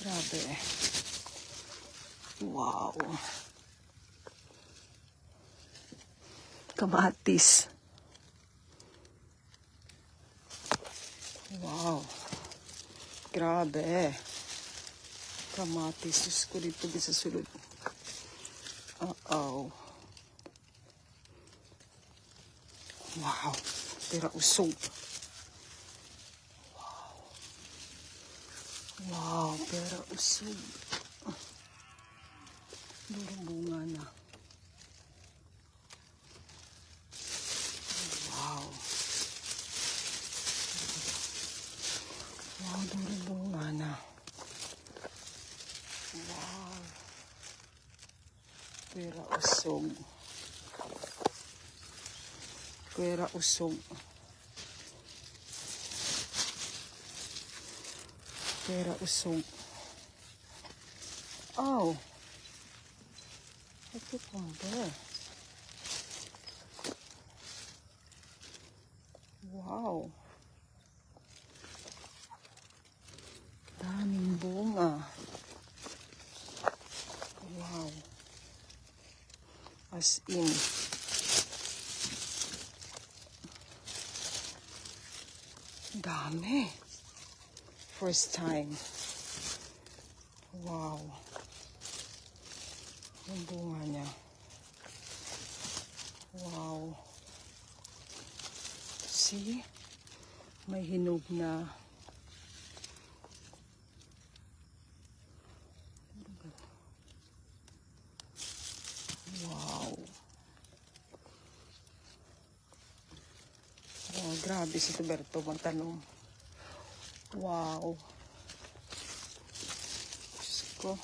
Grabe. Wow. Kamatis. Wow. Grabe. Kamatis. Diyos ko dito sa sulod. Uh-oh. Wow. Pero usog. Wow. Wow. Pero usog. Durong bunga na. Wow. Wow. Durong bunga na. Wow. Pero usog. Pero usog. Pero usog. Oh. Ito cucumber. Wow. Daming bunga. Wow. As in. Dami. First time. Wow. Yung bunga niya. Wow. See? May hinog na. Wow. Oh, grabe si Tuberto magtanong. Wow. Diyos ko.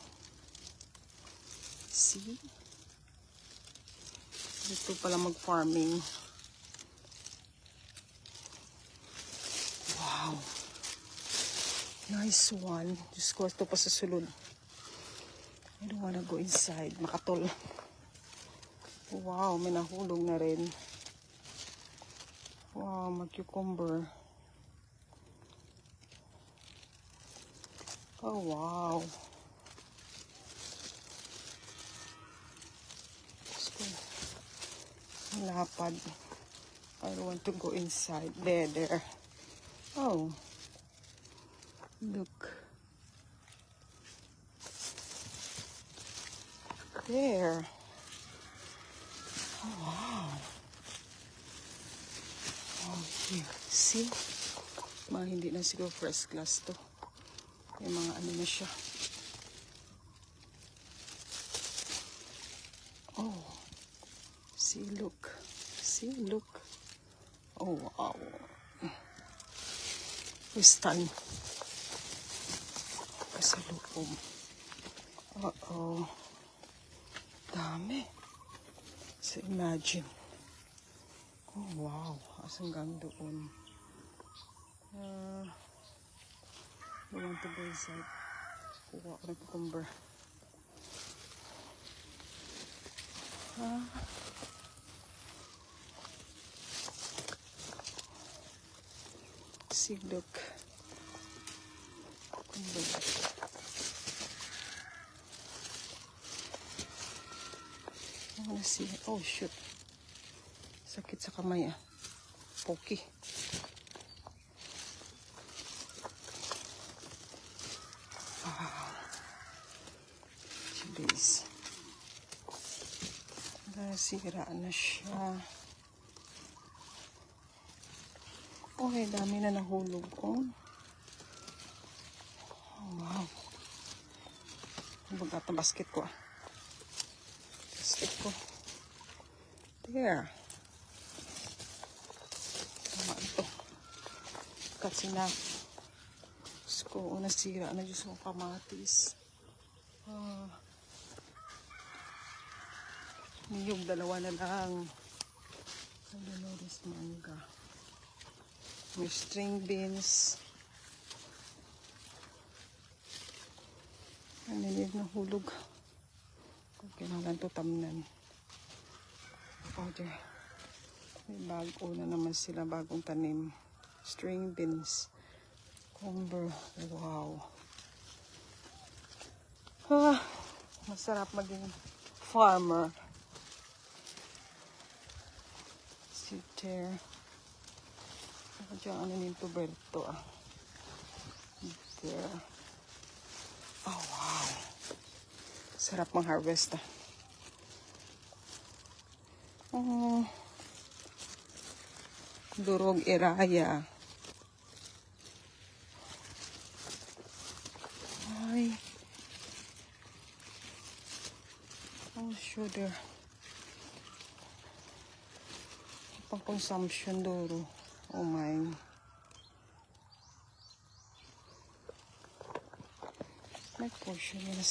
See? Dito pala mag-farming. Wow. Nice one. Diyos ko, ito pa sa sulod. I don't wanna go inside. Makatol. Wow, may nahulog na rin. Wow, mag-cucumber. Oh, wow. Lapad. I don't want to go inside. There. Oh. Look. There. Oh, wow. Oh, here. See? Mga hindi na siguro first class to. May mga ano na siya. Oh. See, look. See, look. Oh, wow. First time. Kasalubong. Uh-oh. Dami. So, imagine. Oh, wow. Asang gang doon. I want to go inside. Kuha ko ng cucumber. See, look. Cucumber. I wanna see. Oh, shoot. Sakit sa kamay, ah. Pokey. Chilies. Nasiraan na siya. Okay, dami na nahulog. Oh, wow. Baga ito basket ko, ah. Basket ko. There. Tama ito. Kasi na. Diyos ko, nasira na Diyos ko kamatis. Yung dalawa na lang. Dolores manga. May string beans. Ano yun na hulog. Okay na lang ito tamnan. Oh, there. May bago na naman sila, bagong tanim. String beans. Cucumber. Wow. Ah, masarap maging farmer. Sit there. Ako dyan, ano yung tuberto ah. There. Oh, wow. Sarap mag-harvest ah. Oh, durog iraya. Ay. Oh, sugar. Pang-consumption duro. Oh my. May portion yun.